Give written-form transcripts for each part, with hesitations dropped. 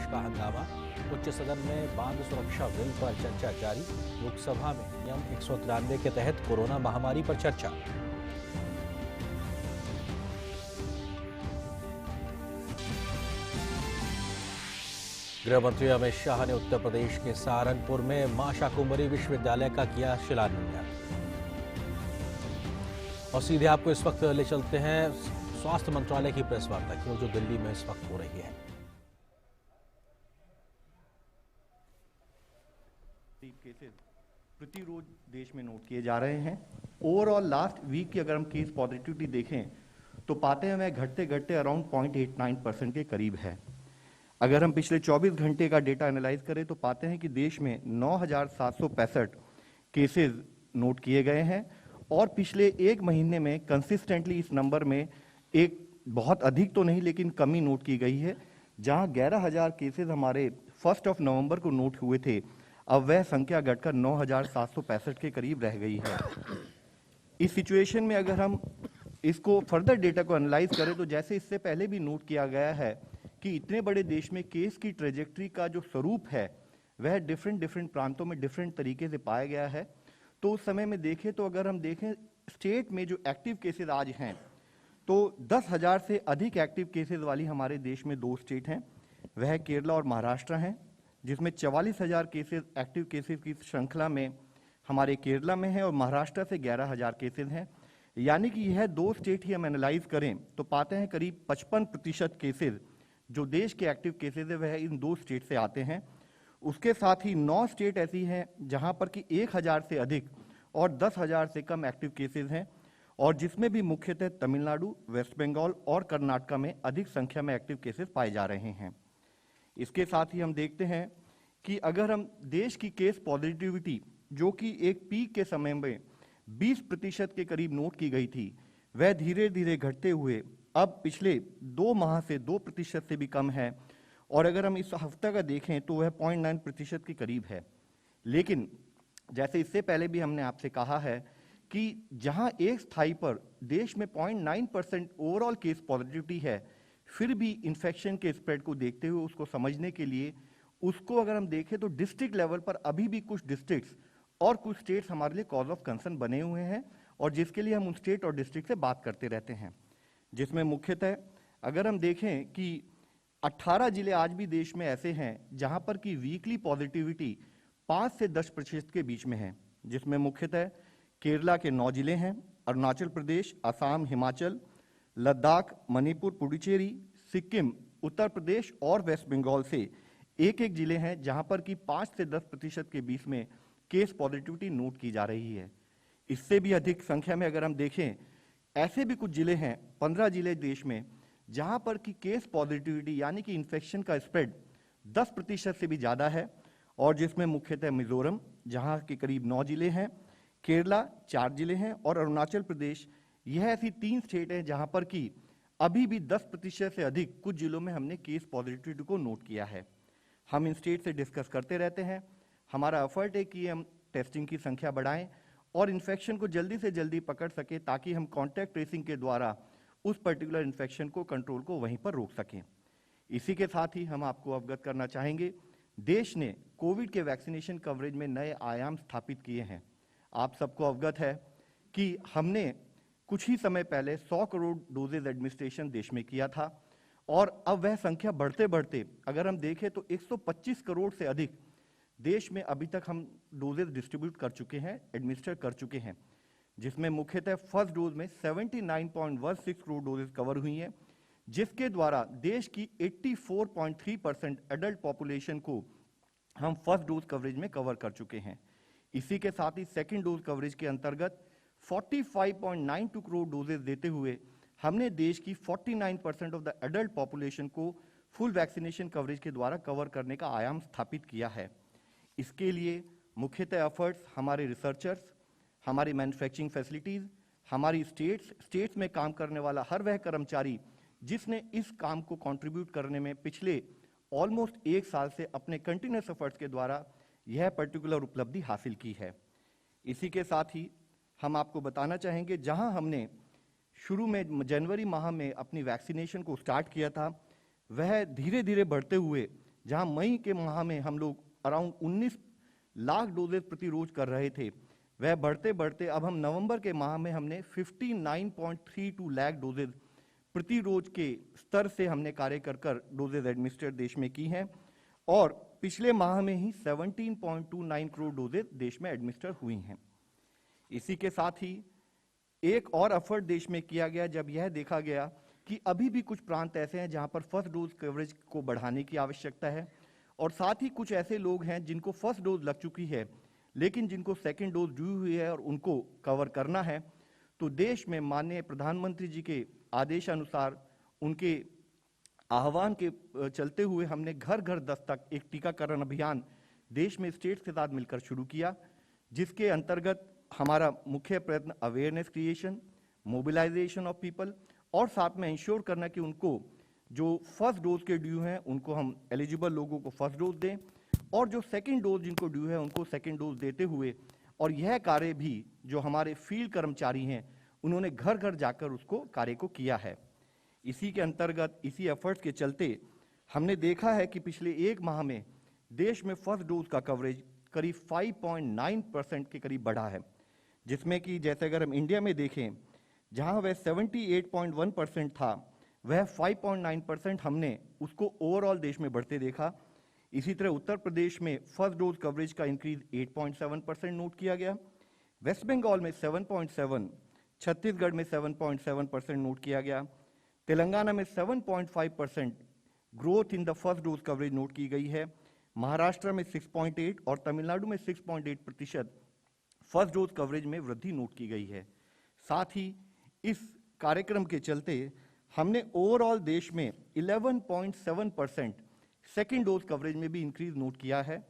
का हंगामा। उच्च सदन में बांध सुरक्षा बिल पर चर्चा जारी। लोकसभा में नियम 193 के तहत कोरोना महामारी पर चर्चा। गृह मंत्री अमित शाह ने उत्तर प्रदेश के सहारनपुर में मां शाकुंभरी विश्वविद्यालय का किया शिलान्यास। और सीधे आपको इस वक्त ले चलते हैं स्वास्थ्य मंत्रालय की प्रेस वार्ता की, जो दिल्ली में इस वक्त हो रही है। केसेस प्रतिरोज देश में नोट किए जा रहे हैं। ओवरऑल लास्ट वीक की अगर हम केस पॉजिटिविटी देखें तो पाते हैं वह घटते घटते अराउंड 0.89% के करीब है। अगर हम पिछले 24 घंटे का डेटा एनालाइज करें तो पाते हैं कि देश में 9,765 केसेस नोट किए गए हैं और पिछले एक महीने में कंसिस्टेंटली इस नंबर में एक बहुत अधिक तो नहीं लेकिन कमी नोट की गई है। जहां 11,000 केसेस हमारे 1 नवंबर को नोट हुए थे, अब वह संख्या घटकर 9,765 के करीब रह गई है। इस सिचुएशन में अगर हम इसको फर्दर डेटा को एनालाइज करें तो जैसे इससे पहले भी नोट किया गया है कि इतने बड़े देश में केस की ट्रेजेक्ट्री का जो स्वरूप है वह डिफरेंट प्रांतों में डिफरेंट तरीके से पाया गया है। तो उस समय में देखें तो अगर हम देखें स्टेट में जो एक्टिव केसेस आज हैं तो 10,000 से अधिक एक्टिव केसेस वाली हमारे देश में 2 स्टेट हैं, वह केरला और महाराष्ट्र हैं, जिसमें 44,000 केसेस एक्टिव केसेस की श्रृंखला में हमारे केरला में है और महाराष्ट्र से 11,000 केसेस हैं। यानी कि यह 2 स्टेट ही हम एनालाइज करें तो पाते हैं करीब 55% केसेस जो देश के एक्टिव केसेस है वह इन 2 स्टेट से आते हैं। उसके साथ ही 9 स्टेट ऐसी हैं जहां पर कि 1,000 से अधिक और 10,000 से कम एक्टिव केसेस हैं और जिसमें भी मुख्यतः तमिलनाडु, वेस्ट बंगाल और कर्नाटक में अधिक संख्या में एक्टिव केसेस पाए जा रहे हैं। इसके साथ ही हम देखते हैं कि अगर हम देश की केस पॉजिटिविटी जो कि एक पीक के समय में 20% के करीब नोट की गई थी, वह धीरे धीरे घटते हुए अब पिछले 2 माह से 2% से भी कम है और अगर हम इस हफ्ते का देखें तो वह 0.9% के करीब है। लेकिन जैसे इससे पहले भी हमने आपसे कहा है कि जहां एक स्थाई पर देश में 0.9% ओवरऑल केस पॉजिटिविटी है, फिर भी इन्फेक्शन के स्प्रेड को देखते हुए उसको समझने के लिए उसको अगर हम देखें तो डिस्ट्रिक्ट लेवल पर अभी भी कुछ डिस्ट्रिक्ट्स और कुछ स्टेट्स हमारे लिए कॉज ऑफ कंसर्न बने हुए हैं और जिसके लिए हम उन स्टेट और डिस्ट्रिक्ट से बात करते रहते हैं। जिसमें मुख्यतः अगर हम देखें कि 18 जिले आज भी देश में ऐसे हैं जहां पर की वीकली पॉजिटिविटी 5 से 10% के बीच में है, जिसमें मुख्यतः केरला के 9 जिले हैं, अरुणाचल प्रदेश, असम, हिमाचल, लद्दाख, मणिपुर, पुडुचेरी, सिक्किम, उत्तर प्रदेश और वेस्ट बंगाल से एक जिले हैं जहां पर कि 5 से 10% के बीच में केस पॉजिटिविटी नोट की जा रही है। इससे भी अधिक संख्या में अगर हम देखें ऐसे भी कुछ जिले हैं, 15 जिले देश में, जहां पर कि केस पॉजिटिविटी यानी कि इन्फेक्शन का स्प्रेड 10% से भी ज़्यादा है और जिसमें मुख्यतः मिजोरम जहां के करीब 9 जिले हैं, केरला 4 जिले हैं और अरुणाचल प्रदेश, यह ऐसी 3 स्टेट हैं जहां पर कि अभी भी 10% से अधिक कुछ जिलों में हमने केस पॉजिटिविटी को नोट किया है। हम इन स्टेट से डिस्कस करते रहते हैं। हमारा एफर्ट है कि हम टेस्टिंग की संख्या बढ़ाएं और इन्फेक्शन को जल्दी से जल्दी पकड़ सके ताकि हम कॉन्टैक्ट ट्रेसिंग के द्वारा उस पर्टिकुलर इन्फेक्शन को कंट्रोल को वहीं पर रोक सकें। इसी के साथ ही हम आपको अवगत करना चाहेंगे, देश ने कोविड के वैक्सीनेशन कवरेज में नए आयाम स्थापित किए हैं। आप सबको अवगत है कि हमने कुछ ही समय पहले 100 करोड़ डोजेज एडमिनिस्ट्रेशन देश में किया था और अब वह संख्या बढ़ते बढ़ते अगर हम देखें तो 125 करोड़ से अधिक देश में अभी तक हम डोजेज डिस्ट्रीब्यूट कर चुके हैं, एडमिनिस्टर कर चुके हैं, जिसमें मुख्यतः फर्स्ट डोज में 79.16 करोड़ डोजेज कवर हुई हैं, जिसके द्वारा देश की 84.3% एडल्ट पॉपुलेशन को हम फर्स्ट डोज कवरेज में कवर कर चुके हैं। इसी के साथ ही सेकेंड डोज कवरेज के अंतर्गत 45.92 करोड़ डोजेज देते हुए हमने देश की 49% ऑफ द एडल्ट पॉपुलेशन को फुल वैक्सीनेशन कवरेज के द्वारा कवर करने का आयाम स्थापित किया है। इसके लिए मुख्यतः एफर्ट्स हमारे रिसर्चर्स, हमारी मैन्युफैक्चरिंग फैसिलिटीज़, हमारी स्टेट्स में काम करने वाला हर वह कर्मचारी जिसने इस काम को कंट्रीब्यूट करने में पिछले ऑलमोस्ट 1 साल से अपने कंटिन्यूस एफर्ट्स के द्वारा यह पर्टिकुलर उपलब्धि हासिल की है। इसी के साथ ही हम आपको बताना चाहेंगे, जहां हमने शुरू में जनवरी माह में अपनी वैक्सीनेशन को स्टार्ट किया था, वह धीरे धीरे बढ़ते हुए जहां मई के माह में हम लोग अराउंड 19 लाख डोजेज प्रति रोज कर रहे थे, वह बढ़ते बढ़ते अब हम नवंबर के माह में हमने 59.32 लाख डोजेज प्रति रोज के स्तर से हमने कार्य कर डोजेज एडमिनिस्टर देश में की हैं, और पिछले माह में ही 17.29 करोड़ डोजेज देश में एडमिनिस्टर हुई हैं। इसी के साथ ही एक और एफर्ट देश में किया गया जब यह देखा गया कि अभी भी कुछ प्रांत ऐसे हैं जहां पर फर्स्ट डोज कवरेज को बढ़ाने की आवश्यकता है, और साथ ही कुछ ऐसे लोग हैं जिनको फर्स्ट डोज लग चुकी है लेकिन जिनको सेकेंड डोज दी हुई है और उनको कवर करना है। तो देश में माननीय प्रधानमंत्री जी के आदेशानुसार उनके आह्वान के चलते हुए हमने घर घर दस्तक एक टीकाकरण अभियान देश में स्टेट्स के साथ मिलकर शुरू किया, जिसके अंतर्गत हमारा मुख्य प्रयत्न awareness creation, mobilisation of people और साथ में इंश्योर करना कि उनको जो फर्स्ट डोज के ड्यू हैं उनको हम एलिजिबल लोगों को फर्स्ट डोज दें, और जो सेकंड डोज जिनको ड्यू है उनको सेकंड डोज देते हुए, और यह कार्य भी जो हमारे फील्ड कर्मचारी हैं उन्होंने घर घर जाकर उसको कार्य को किया है। इसी के अंतर्गत इसी एफर्ट्स के चलते हमने देखा है कि पिछले एक माह में देश में फर्स्ट डोज का कवरेज करीब 5.9% के करीब बढ़ा है, जिसमें कि जैसे अगर हम इंडिया में देखें जहां वह 78.1% था, वह 5.9% हमने उसको ओवरऑल देश में बढ़ते देखा। इसी तरह उत्तर प्रदेश में फर्स्ट डोज कवरेज का इंक्रीज 8.7% नोट किया गया, वेस्ट बंगाल में 7.7, छत्तीसगढ़ में 7.7% नोट किया गया, तेलंगाना में 7.5% growth in the first dose coverage note की गई है, महाराष्ट्र में 6.8 और तमिलनाडु में 6.8% फर्स्ट डोज कवरेज में वृद्धि नोट की गई है। साथ ही इस कार्यक्रम के चलते हमने ओवरऑल देश में 11.7% सेकेंड डोज कवरेज में भी इंक्रीज नोट किया है,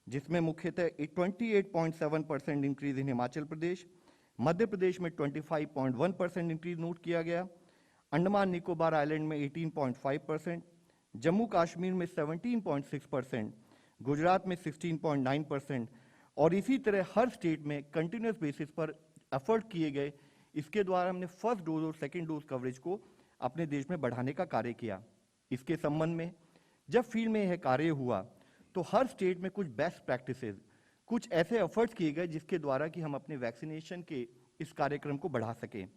जिसमें मुख्यतः 28.7% इंक्रीज इन हिमाचल प्रदेश, मध्य प्रदेश में 25.1% इंक्रीज नोट किया गया, अंडमान निकोबार आइलैंड में 18.5%, जम्मू कश्मीर में 17.6%, गुजरात में 16.9%, और इसी तरह हर स्टेट में कंटिन्यूस बेसिस पर एफर्ट किए गए। इसके द्वारा हमने फर्स्ट डोज और सेकेंड डोज कवरेज को अपने देश में बढ़ाने का कार्य किया। इसके संबंध में जब फील्ड में यह कार्य हुआ तो हर स्टेट में कुछ बेस्ट प्रैक्टिसेस, कुछ ऐसे एफर्ट्स किए गए जिसके द्वारा कि हम अपने वैक्सीनेशन के इस कार्यक्रम को बढ़ा सकें।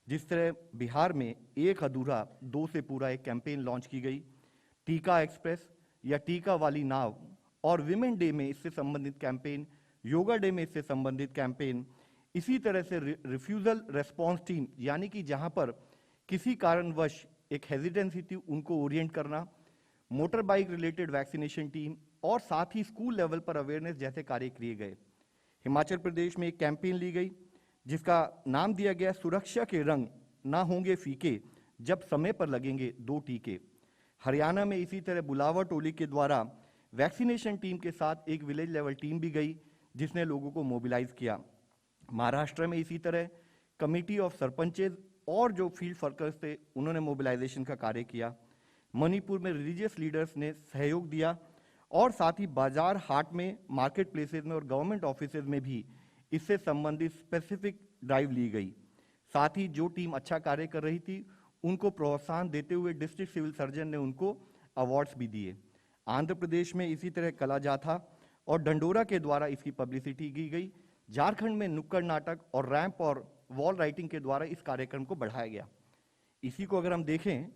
जिस तरह बिहार में एक अधूरा दो से पूरा एक कैंपेन लॉन्च की गई, टीका एक्सप्रेस या टीका वाली नाव, और विमेन डे में इससे संबंधित कैंपेन, योगा डे में इससे संबंधित कैंपेन। इसी तरह से रिफ्यूजल रेस्पॉन्स टीम, यानी कि जहां पर किसी कारणवश एक हेजिटेंसी थी उनको ओरिएंट करना, motor bike related vaccination team, और साथ ही स्कूल लेवल पर अवेयरनेस जैसे कार्य किए गए। हिमाचल प्रदेश में एक कैंपेन ली गई जिसका नाम दिया गया सुरक्षा के रंग ना होंगे फीके जब समय पर लगेंगे 2 टीके। हरियाणा में इसी तरह बुलावा टोली के द्वारा वैक्सीनेशन टीम के साथ एक विलेज लेवल टीम भी गई जिसने लोगों को मोबिलाइज किया। महाराष्ट्र में इसी तरह कमिटी ऑफ सरपंचेज और जो फील्ड वर्कर्स थे उन्होंने मोबिलाइजेशन का कार्य किया। मणिपुर में रिलीजियस लीडर्स ने सहयोग दिया, और साथ ही बाजार हाट में, मार्केट प्लेसेस में और गवर्नमेंट ऑफिसेज में भी इससे संबंधित स्पेसिफिक ड्राइव ली गई। साथ ही जो टीम अच्छा कार्य कर रही थी उनको प्रोत्साहन देते हुए डिस्ट्रिक्ट सिविल सर्जन ने उनको अवार्ड्स भी दिए। आंध्र प्रदेश में इसी तरह कला जाथा और डंडोरा के द्वारा इसकी पब्लिसिटी की गई। झारखंड में नुक्कड़ नाटक और रैंप और वॉल राइटिंग के द्वारा इस कार्यक्रम को बढ़ाया गया। इसी को अगर हम देखें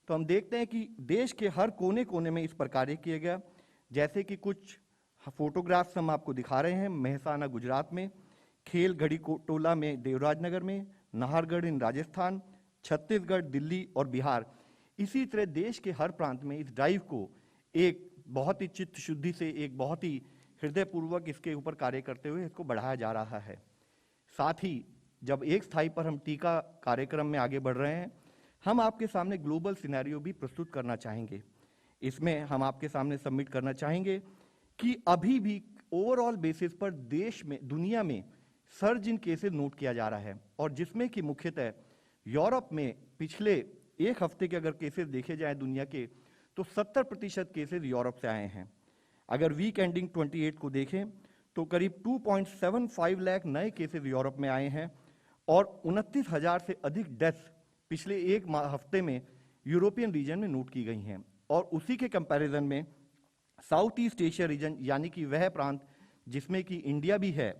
तो हम देखते हैं कि देश के हर कोने कोने में इस पर कार्य किया गया। जैसे कि कुछ फोटोग्राफ्स हम आपको दिखा रहे हैं, मेहसाना गुजरात में, खेल घड़ी टोला में देवराजनगर में, नाहरगढ़ इन राजस्थान, छत्तीसगढ़, दिल्ली और बिहार। इसी तरह देश के हर प्रांत में इस ड्राइव को एक बहुत ही चित्त शुद्धि से, एक बहुत ही हृदयपूर्वक इसके ऊपर कार्य करते हुए इसको बढ़ाया जा रहा है। साथ ही जब एक स्थाई पर हम टीका कार्यक्रम में आगे बढ़ रहे हैं, हम आपके सामने ग्लोबल सिनेरियो भी प्रस्तुत करना चाहेंगे। इसमें हम आपके सामने सबमिट करना चाहेंगे कि अभी भी ओवरऑल बेसिस पर देश में, दुनिया में सर्ज इन केसेस नोट किया जा रहा है, और जिसमें कि मुख्यतः यूरोप में पिछले एक हफ्ते के अगर केसेस देखे जाएं दुनिया के, तो 70% केसेस यूरोप से आए हैं। अगर वीक एंडिंग 28 को देखें तो करीब 2.75 लाख नए केसेस यूरोप में आए हैं, और 29,000 से अधिक डेथ्स पिछले एक हफ्ते में यूरोपियन रीजन में नोट की गई हैं। और उसी के कंपैरिजन में साउथ ईस्ट एशिया रीजन यानी कि वह प्रांत जिसमें कि इंडिया भी है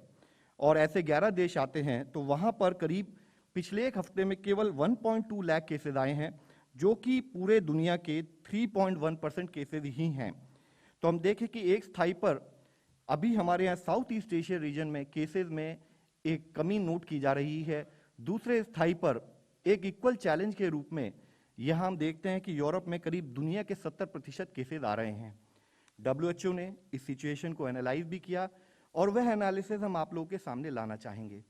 और ऐसे 11 देश आते हैं, तो वहां पर करीब पिछले एक हफ्ते में केवल 1.2 लाख केसेस आए हैं, जो कि पूरे दुनिया के 3.1% केसेस ही हैं। तो हम देखें कि एक स्थाई पर अभी हमारे यहाँ साउथ ईस्ट एशिया रीजन में केसेस में एक कमी नोट की जा रही है। दूसरे स्थाई पर एक इक्वल चैलेंज के रूप में यहाँ हम देखते हैं कि यूरोप में करीब दुनिया के 70% केसेस आ रहे हैं। WHO ने इस सिचुएशन को एनालाइज भी किया और वह एनालिसिस हम आप लोगों के सामने लाना चाहेंगे।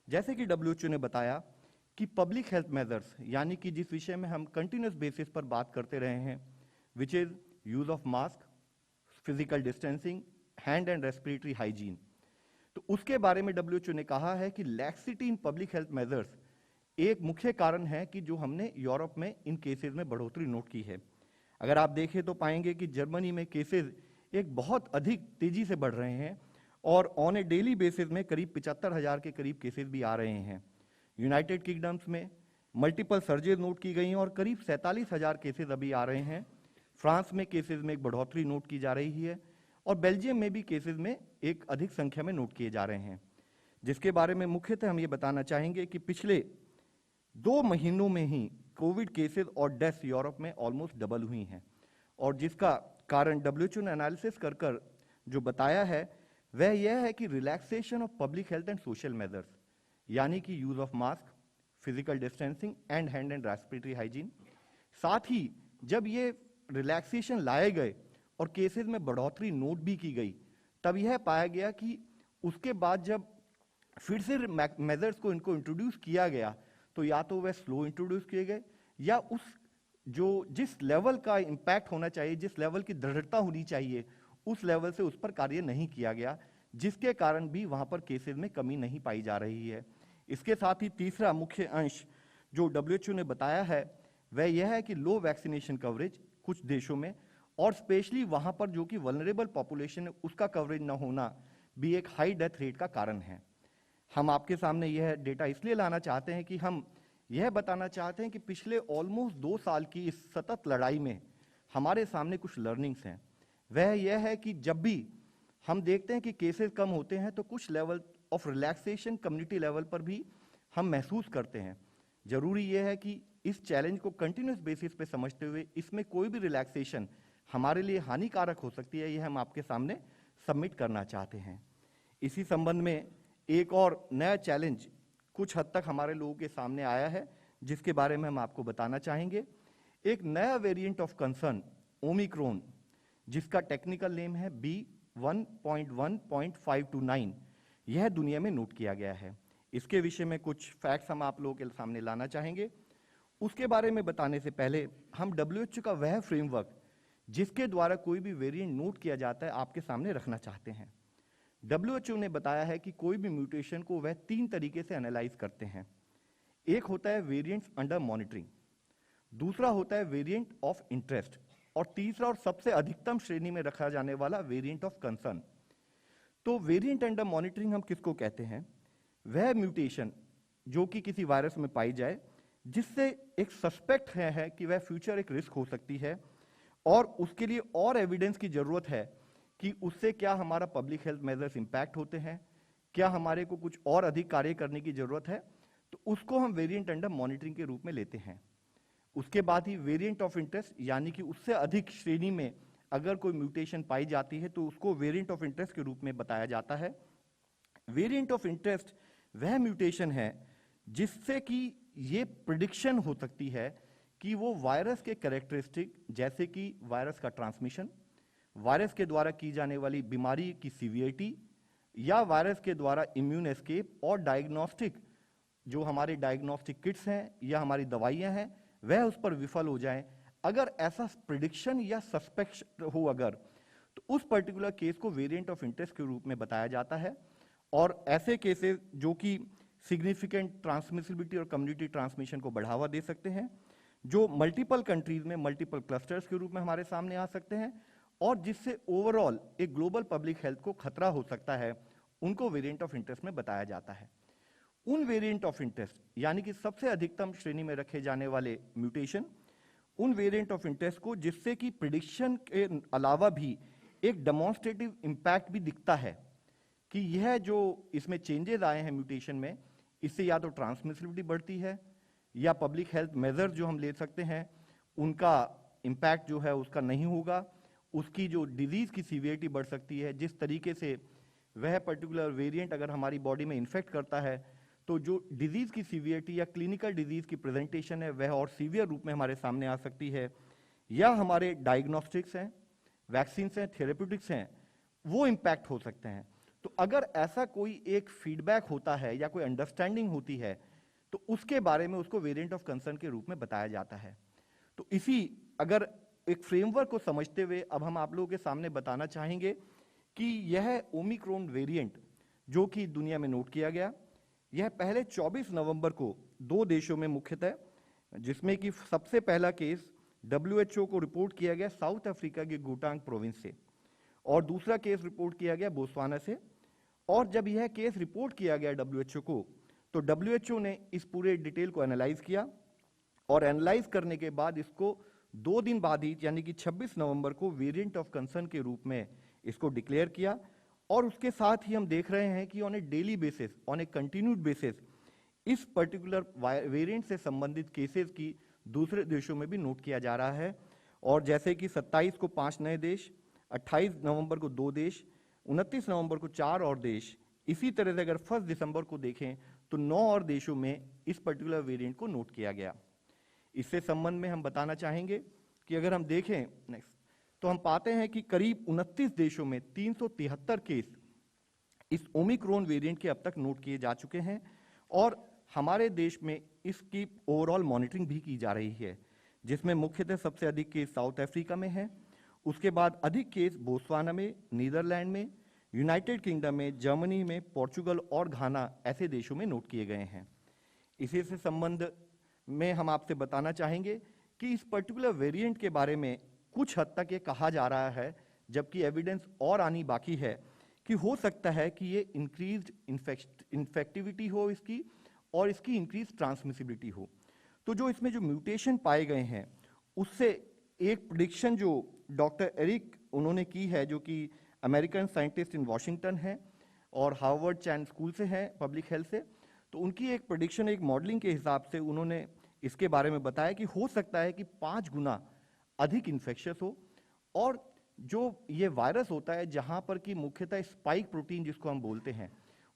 जैसे कि WHO ने बताया कि पब्लिक हेल्थ मेजर्स यानी कि जिस विषय में हम कंटिन्यूस बेसिस पर बात करते रहे हैं, which is use of mask, physical distancing, hand and respiratory hygiene, तो उसके बारे में WHO ने कहा है कि laxity in public health measures एक मुख्य कारण है कि जो हमने यूरोप में इन केसेस में बढ़ोतरी नोट की है। अगर आप देखें तो पाएंगे कि जर्मनी में केसेस एक बहुत अधिक तेजी से बढ़ रहे हैं और ऑन ए डेली बेसिस में करीब 75,000 के करीब केसेस भी आ रहे हैं। यूनाइटेड किंगडम्स में मल्टीपल सर्जेज नोट की गई हैं और करीब 47,000 केसेस अभी आ रहे हैं। फ्रांस में केसेस में एक बढ़ोतरी नोट की जा रही है और बेल्जियम में भी केसेस में एक अधिक संख्या में नोट किए जा रहे हैं, जिसके बारे में मुख्यतः हम ये बताना चाहेंगे कि पिछले 2 महीनों में ही कोविड केसेस और डेथ्स यूरोप में ऑलमोस्ट डबल हुई हैं और जिसका कारण WHO ने एनालिसिस कर जो बताया है वह यह है कि relaxation of public health and social measures यानी कि use of mask, physical distancing and hand and respiratory hygiene. साथ ही जब ये रिलैक्सेशन लाए गए और केसेस में बढ़ोतरी नोट भी की गई, तब यह पाया गया कि उसके बाद जब फिर से मेजर्स को इनको इंट्रोड्यूस किया गया तो या तो वह स्लो इंट्रोड्यूस किए गए या उस जिस लेवल का इंपैक्ट होना चाहिए, जिस लेवल की दृढ़ता होनी चाहिए, उस लेवल से उस पर कार्य नहीं किया गया, जिसके कारण भी वहां पर केसेस में कमी नहीं पाई जा रही है। इसके साथ ही तीसरा मुख्य अंश जो WHO ने बताया है वह यह है कि लो वैक्सीनेशन कवरेज कुछ देशों में और स्पेशली वहां पर जो कि वल्नरेबल पॉपुलेशन है उसका कवरेज न होना भी एक हाई डेथ रेट का कारण है। हम आपके सामने यह डेटा इसलिए लाना चाहते हैं कि हम यह बताना चाहते हैं कि पिछले ऑलमोस्ट 2 साल की इस सतत लड़ाई में हमारे सामने कुछ लर्निंग्स हैं। वह यह है कि जब भी हम देखते हैं कि केसेस कम होते हैं तो कुछ level of relaxation community level पर भी हम महसूस करते हैं। जरूरी यह है कि इस चैलेंज को कंटिन्यूस बेसिस पे समझते हुए इसमें कोई भी रिलैक्सेशन हमारे लिए हानिकारक हो सकती है, यह हम आपके सामने सबमिट करना चाहते हैं। इसी संबंध में एक और नया चैलेंज कुछ हद तक हमारे लोगों के सामने आया है, जिसके बारे में हम आपको बताना चाहेंगे। एक नया वेरिएंट ऑफ कंसर्न ओमिक्रॉन, जिसका टेक्निकल नेम है B1.1.529, यह दुनिया में नोट किया गया है। इसके विषय में कुछ फैक्ट्स हम आप लोगों के सामने लाना चाहेंगे। उसके बारे में बताने से पहले हम WHO का वह फ्रेमवर्क जिसके द्वारा कोई भी वेरिएंट नोट किया जाता है आपके सामने रखना चाहते हैं। WHO ने बताया है कि कोई भी म्यूटेशन को वह 3 तरीके से एनालाइज करते हैं। एक होता है वेरिएंट्स अंडर मॉनिटरिंग, दूसरा होता है वेरिएंट ऑफ इंटरेस्ट और तीसरा और सबसे अधिकतम श्रेणी में रखा जाने वाला वेरिएंट ऑफ कंसर्न। तो वेरिएंट अंडर मॉनिटरिंग हम किसको कहते हैं? वह म्यूटेशन जो कि किसी वायरस में पाई जाए जिससे एक सस्पेक्ट है कि वह फ्यूचर एक रिस्क हो सकती है और उसके लिए और एविडेंस की जरूरत है कि उससे क्या हमारा पब्लिक हेल्थ मेजर्स इंपैक्ट होते हैं, क्या हमारे को कुछ और अधिक कार्य करने की जरूरत है, तो उसको हम वेरिएंट अंडर मॉनिटरिंग के रूप में लेते हैं। उसके बाद ही वेरिएंट ऑफ इंटरेस्ट यानी कि उससे अधिक श्रेणी में अगर कोई म्यूटेशन पाई जाती है तो उसको वेरिएंट ऑफ इंटरेस्ट के रूप में बताया जाता है। वेरिएंट ऑफ इंटरेस्ट वह म्यूटेशन है जिससे कि ये प्रिडिक्शन हो सकती है कि वो वायरस के कैरेक्टरिस्टिक जैसे कि वायरस का ट्रांसमिशन, वायरस के द्वारा की जाने वाली बीमारी की सीवियरिटी या वायरस के द्वारा इम्यून एस्केप और डायग्नोस्टिक जो हमारे डायग्नोस्टिक किट्स हैं या हमारी दवाइयां हैं वह उस पर विफल हो जाएं। अगर ऐसा प्रिडिक्शन या सस्पेक्ट हो अगर तो उस पर्टिकुलर केस को वेरिएंट ऑफ इंटरेस्ट के रूप में बताया जाता है। और ऐसे केसेस जो कि सिग्निफिकेंट ट्रांसमिसिबिलिटी और कम्युनिटी ट्रांसमिशन को बढ़ावा दे सकते हैं, जो मल्टीपल कंट्रीज में मल्टीपल क्लस्टर्स के रूप में हमारे सामने आ सकते हैं और जिससे ओवरऑल एक ग्लोबल पब्लिक हेल्थ को खतरा हो सकता है, उनको वेरिएंट ऑफ इंटरेस्ट में बताया जाता है। उन वेरिएंट ऑफ इंटरेस्ट यानी कि सबसे अधिकतम श्रेणी में रखे जाने वाले म्यूटेशन, उन वेरिएंट ऑफ इंटरेस्ट को जिससे कि प्रिडिक्शन के अलावा भी एक डेमोन्स्ट्रेटिव इम्पैक्ट भी दिखता है कि यह जो इसमें चेंजेस आए हैं म्यूटेशन में, इससे या तो ट्रांसमिसिबिलिटी बढ़ती है या पब्लिक हेल्थ मेजर जो हम ले सकते हैं उनका इम्पैक्ट जो है उसका नहीं होगा, उसकी जो डिजीज की सीवियरिटी बढ़ सकती है। जिस तरीके से वह पर्टिकुलर वेरिएंट अगर हमारी बॉडी में इन्फेक्ट करता है तो जो डिजीज की सीवियरिटी या क्लिनिकल डिजीज की प्रेजेंटेशन है वह और सीवियर रूप में हमारे सामने आ सकती है, या हमारे डायग्नोस्टिक्स हैं, वैक्सीन्स हैं, थेरेप्यूटिक्स हैं, वो इम्पैक्ट हो सकते हैं। तो अगर ऐसा कोई एक फीडबैक होता है या कोई अंडरस्टैंडिंग होती है तो उसके बारे में उसको वेरिएंट ऑफ कंसर्न के रूप में बताया जाता है। तो इसी अगर एक फ्रेमवर्क को समझते हुए अब हम आप लोगों के सामने बताना चाहेंगे कि यह ओमिक्रॉन वेरिएंट जो कि दुनिया में नोट किया गया, यह पहले 24 नवंबर को 2 देशों में मुख्यतः, जिसमें कि सबसे पहला केस WHO को रिपोर्ट किया गया साउथ अफ्रीका के गुटांग प्रोविंस से और दूसरा केस रिपोर्ट किया गया बोत्सवाना से। और जब यह केस रिपोर्ट किया गया WHO को तो WHO ने इस पूरे डिटेल को एनालाइज किया और एनालाइज करने के बाद इसको 2 दिन बाद ही यानी कि 26 नवंबर को वेरिएंट ऑफ कंसर्न के रूप में इसको डिक्लेयर किया। और उसके साथ ही हम देख रहे हैं कि on A daily basis, on A continued basis इस पर्टिकुलर वेरिएंट से संबंधित केसेस की दूसरे देशों में भी नोट किया जा रहा है। और जैसे कि 27 को 5 नए देश, 28 नवंबर को 2 देश, 29 नवंबर को 4 और देश, इसी तरह से अगर 1 दिसंबर को देखें तो 9 और देशों में इस पर्टिकुलर वेरिएंट को नोट किया गया। इससे संबंध में हम बताना चाहेंगे कि अगर हम देखें नेक्स्ट तो हम पाते हैं कि करीब 29 देशों में 373 केस इस ओमिक्रॉन वेरिएंट के अब तक नोट किए जा चुके हैं और हमारे देश में इसकी ओवरऑल मॉनिटरिंग भी की जा रही है, जिसमें मुख्यतः सबसे अधिक केस साउथ अफ्रीका में है, उसके बाद अधिक केस बोत्सवाना में, नीदरलैंड में, यूनाइटेड किंगडम में, जर्मनी में, पोर्चुगल और घाना ऐसे देशों में नोट किए गए हैं। इसी से संबंध में हम आपसे बताना चाहेंगे कि इस पर्टिकुलर वेरिएंट के बारे में कुछ हद तक ये कहा जा रहा है, जबकि एविडेंस और आनी बाकी है कि हो सकता है कि ये इंक्रीज्ड इन्फेक्टिविटी हो इसकी और इसकी इंक्रीज ट्रांसमिसिबिलिटी हो। तो जो इसमें जो म्यूटेशन पाए गए हैं उससे एक प्रिडिक्शन जो डॉक्टर एरिक उन्होंने की है, जो कि अमेरिकन साइंटिस्ट इन वॉशिंगटन है और हार्वर्ड चैन स्कूल से है पब्लिक हेल्थ से, तो उनकी एक प्रेडिक्शन, एक मॉडलिंग के हिसाब से उन्होंने इसके बारे में बताया कि हो सकता है कि 5 गुना अधिक इन्फेक्शियस हो। और जो ये वायरस होता है जहां पर कि मुख्यतः स्पाइक प्रोटीन जिसको हम बोलते हैं,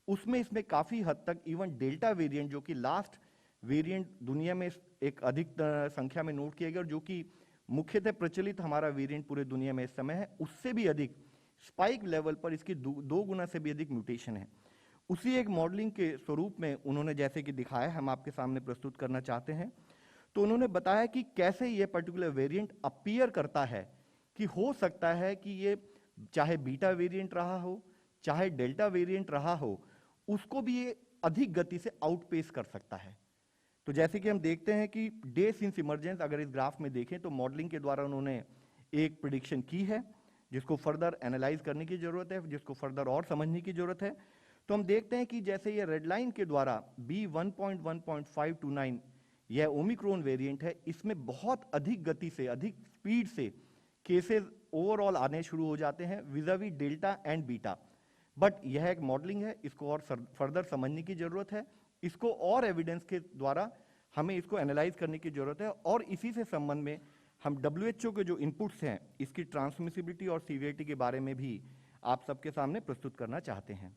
उसमें इसमें काफी हद तक इवन डेल्टा वेरिएंट जो कि लास्ट वेरिएंट दुनिया में एक अधिक संख्या में नोट किया गया और जो कि मुख्यतः प्रचलित हमारा वेरिएंट पूरे दुनिया में इस समय है, उससे भी अधिक स्पाइक लेवल पर इसकी 2 गुना से भी अधिक म्यूटेशन है। उसी एक मॉडलिंग के स्वरूप में उन्होंने जैसे कि दिखाया, हम आपके सामने प्रस्तुत करना चाहते हैं। तो उन्होंने बताया कि कैसे ये पर्टिकुलर वेरिएंट अपीयर करता है कि हो सकता है कि ये चाहे बीटा वेरिएंट रहा हो चाहे डेल्टा वेरिएंट रहा हो, उसको भी ये अधिक गति से आउटपेस कर सकता है। तो जैसे कि हम देखते हैं कि डे सिंस इमरजेंस अगर इस ग्राफ में देखें तो मॉडलिंग के द्वारा उन्होंने एक प्रिडिक्शन की है जिसको फर्दर एनालाइज करने की जरूरत है, जिसको फर्दर और समझने की जरूरत है। तो हम देखते हैं कि जैसे ये रेड लाइन के द्वारा B1.1.529 यह ओमिक्रॉन वेरिएंट है, इसमें बहुत अधिक गति से, अधिक स्पीड से केसेस ओवरऑल आने शुरू हो जाते हैं विजावी डेल्टा एंड बीटा। बट यह एक मॉडलिंग है, इसको और फर्दर समझने की जरूरत है, इसको और एविडेंस के द्वारा हमें इसको एनालाइज करने की जरूरत है। और इसी से संबंध में हम WHO के जो इनपुट्स हैं इसकी ट्रांसमिसिबिलिटी और सीवियरिटी के बारे में भी आप सबके सामने प्रस्तुत करना चाहते हैं।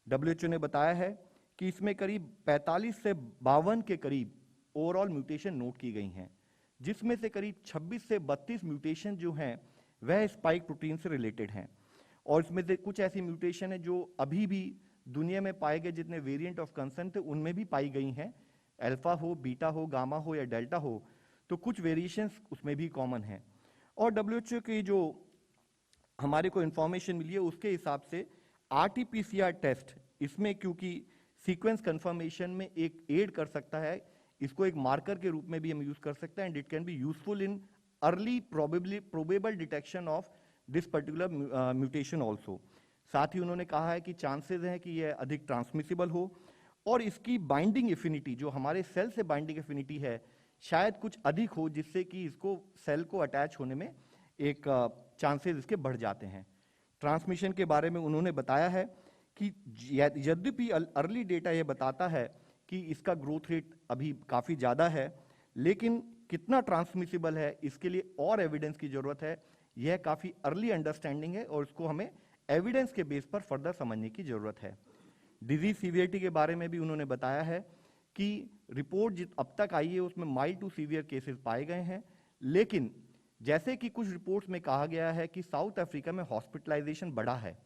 WHO ने बताया है कि इसमें करीब 45 से 52 के करीब ओवरऑल म्यूटेशन नोट की गई हैं, जिसमें से करीब 26 से 32 म्यूटेशन जो हैं वह स्पाइक प्रोटीन से रिलेटेड हैं। और इसमें से कुछ ऐसी म्यूटेशन है जो अभी भी दुनिया में पाए गए जितने वेरिएंट ऑफ कंसर्न थे उनमें भी पाई गई हैं, अल्फा हो, बीटा हो, गामा हो या डेल्टा हो, तो कुछ वेरिएशंस उसमें भी कॉमन हैं। और WHO की जो हमारे को इंफॉर्मेशन मिली है उसके हिसाब से RT-PCR टेस्ट इसमें क्योंकि सीक्वेंस कंफर्मेशन में एक एड कर सकता है, इसको एक मार्कर के रूप में भी हम यूज कर सकते हैं and it can be useful in early probable detection of this particular mutation also. साथ ही उन्होंने कहा है कि चांसेस हैं कि यह अधिक ट्रांसमिसिबल हो और इसकी बाइंडिंग एफिनिटी जो हमारे सेल से बाइंडिंग एफिनिटी है शायद कुछ अधिक हो, जिससे कि इसको सेल को अटैच होने में एक चांसेस इसके बढ़ जाते हैं। ट्रांसमिशन के बारे में उन्होंने बताया है कि यद्यपि अर्ली डेटा यह बताता है कि इसका ग्रोथ रेट अभी काफ़ी ज़्यादा है, लेकिन कितना ट्रांसमिसिबल है इसके लिए और एविडेंस की ज़रूरत है। यह काफ़ी अर्ली अंडरस्टैंडिंग है और इसको हमें एविडेंस के बेस पर फर्दर समझने की ज़रूरत है। डिजीज सीवियरिटी के बारे में भी उन्होंने बताया है कि रिपोर्ट अब तक आई है उसमें माइल्ड टू सीवियर केसेस पाए गए हैं, लेकिन जैसे कि कुछ रिपोर्ट्स में कहा गया है कि साउथ अफ्रीका में हॉस्पिटलाइजेशन बढ़ा है,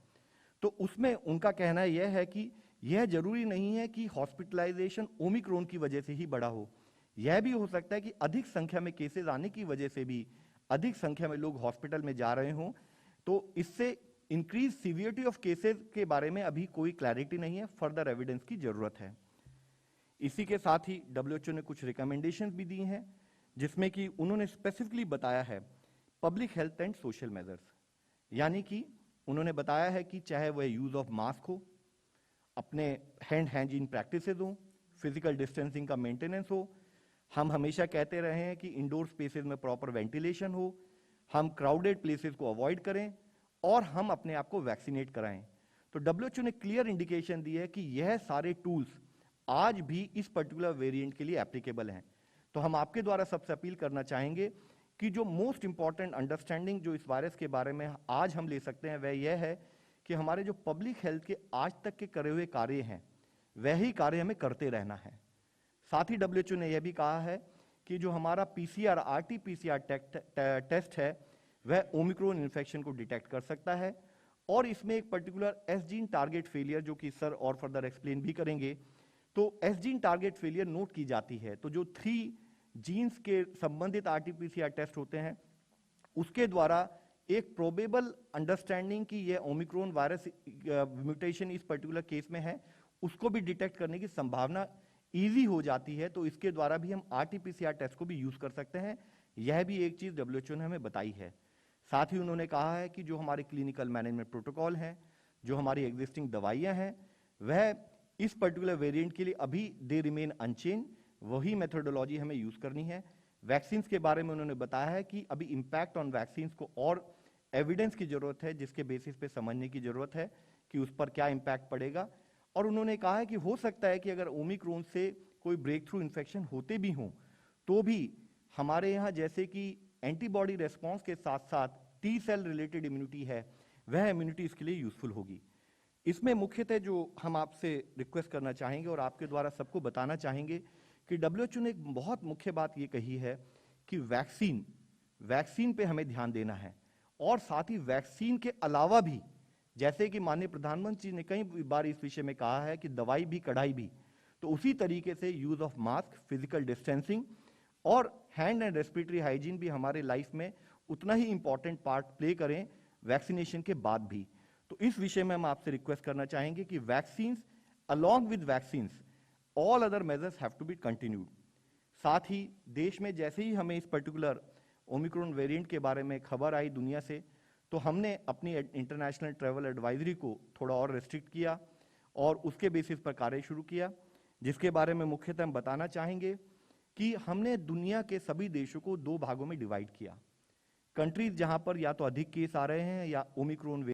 तो उसमें उनका कहना यह है कि यह जरूरी नहीं है कि हॉस्पिटलाइजेशन ओमिक्रॉन की वजह से ही बढ़ा हो। यह भी हो सकता है कि अधिक संख्या में केसेस आने की वजह से भी अधिक संख्या में लोग हॉस्पिटल में जा रहे हों, तो इससे इंक्रीज सीवियरिटी ऑफ केसेस के बारे में अभी कोई क्लैरिटी नहीं है, फर्दर एविडेंस की जरूरत है। इसी के साथ ही WHO ने कुछ रिकमेंडेशंस भी दी हैं, जिसमें कि उन्होंने स्पेसिफिकली बताया है public health and social measures, यानी कि उन्होंने बताया है कि चाहे वह यूज ऑफ मास्क हो, अपने हैंड हाइजीन प्रैक्टिसेस हो, फिजिकल डिस्टेंसिंग का मेंटेनेंस हो, हम हमेशा कहते रहे हैं कि इंडोर स्पेसेस में प्रॉपर वेंटिलेशन हो, हम क्राउडेड प्लेसेस को अवॉइड करें और हम अपने आप को वैक्सीनेट कराएं। तो WHO ने क्लियर इंडिकेशन दी है कि यह सारे टूल्स आज भी इस पर्टिकुलर वेरिएंट के लिए एप्लीकेबल हैं। तो हम आपके द्वारा सबसे अपील करना चाहेंगे कि जो मोस्ट इंपॉर्टेंट अंडरस्टैंडिंग जो इस वायरस के बारे में आज हम ले सकते हैं वह यह है कि हमारे जो पब्लिक हेल्थ के आज तक के करे हुए कार्य हैं वही कार्य हमें करते रहना है। साथ ही WHO ने यह भी कहा है कि जो हमारा PCR RT-PCR टेस्ट है वह ओमिक्रॉन इन्फेक्शन को डिटेक्ट कर सकता है, और इसमें एक particular S gene target failure, जो कि सर और फर्दर एक्सप्लेन भी करेंगे, तो S gene target failure note की जाती है। तो जो 3 जीन्स के संबंधित RT-PCR टेस्ट होते हैं उसके द्वारा एक प्रोबेबल अंडरस्टैंडिंग कि यह ओमिक्रॉन वायरस म्यूटेशन इस पर्टिकुलर केस में है उसको भी डिटेक्ट करने की संभावना इजी हो जाती है। तो इसके द्वारा भी हम RT-PCR टेस्ट को भी यूज कर सकते हैं। यह भी एक चीज WHO ने हमें बताई है। साथ ही उन्होंने कहा है कि जो हमारे क्लिनिकल मैनेजमेंट प्रोटोकॉल हैं, जो हमारी एग्जिस्टिंग दवाइयां हैं, वह इस पर्टिकुलर वेरिएंट के लिए अभी दे रिमेन अनचेंज, वही मेथोडोलॉजी हमें यूज करनी है। वैक्सीन के बारे में उन्होंने बताया है कि अभी इंपैक्ट ऑन वैक्सीन को और एविडेंस की जरूरत है, जिसके बेसिस पे समझने की जरूरत है कि उस पर क्या इंपैक्ट पड़ेगा। और उन्होंने कहा है कि हो सकता है कि अगर ओमिक्रॉन से कोई ब्रेक थ्रू इन्फेक्शन होते भी हों तो भी हमारे यहाँ जैसे कि एंटीबॉडी रेस्पॉन्स के साथ साथ टी सेल रिलेटेड इम्यूनिटी है, वह इम्यूनिटी इसके लिए यूजफुल होगी। इसमें मुख्यतः जो हम आपसे रिक्वेस्ट करना चाहेंगे और आपके द्वारा सबको बताना चाहेंगे कि WHO ने एक बहुत मुख्य बात ये कही है कि वैक्सीन पे हमें ध्यान देना है, और साथ ही वैक्सीन के अलावा भी, जैसे कि माननीय प्रधानमंत्री जी ने कई बार इस विषय में कहा है कि दवाई भी कड़ाई भी, तो उसी तरीके से use of mask, physical distancing और हैंड एंड रेस्पिरेटरी हाइजीन भी हमारे लाइफ में उतना ही इंपॉर्टेंट पार्ट प्ले करें वैक्सीनेशन के बाद भी। तो इस विषय में हम आपसे रिक्वेस्ट करना चाहेंगे कि vaccines along with vaccines all other measures have to be continued. साथ ही देश में जैसे ही हमें इस पर्टिकुलर ओमिक्रॉन वेरिएंट के बारे में खबर आई दुनिया से, तो हमने अपनी इंटरनेशनल ट्रैवल एडवाइजरी को थोड़ा और रेस्ट्रिक्ट किया और उसके बेसिस पर कार्य शुरू किया, जिसके बारे में मुख्यतः हम बताना चाहेंगे कि हमने दुनिया के सभी देशों को 2 भागों में डिवाइड किया। कंट्रीज जहां पर या तो अधिक केस आ रहे हैं या ओमिक्रॉन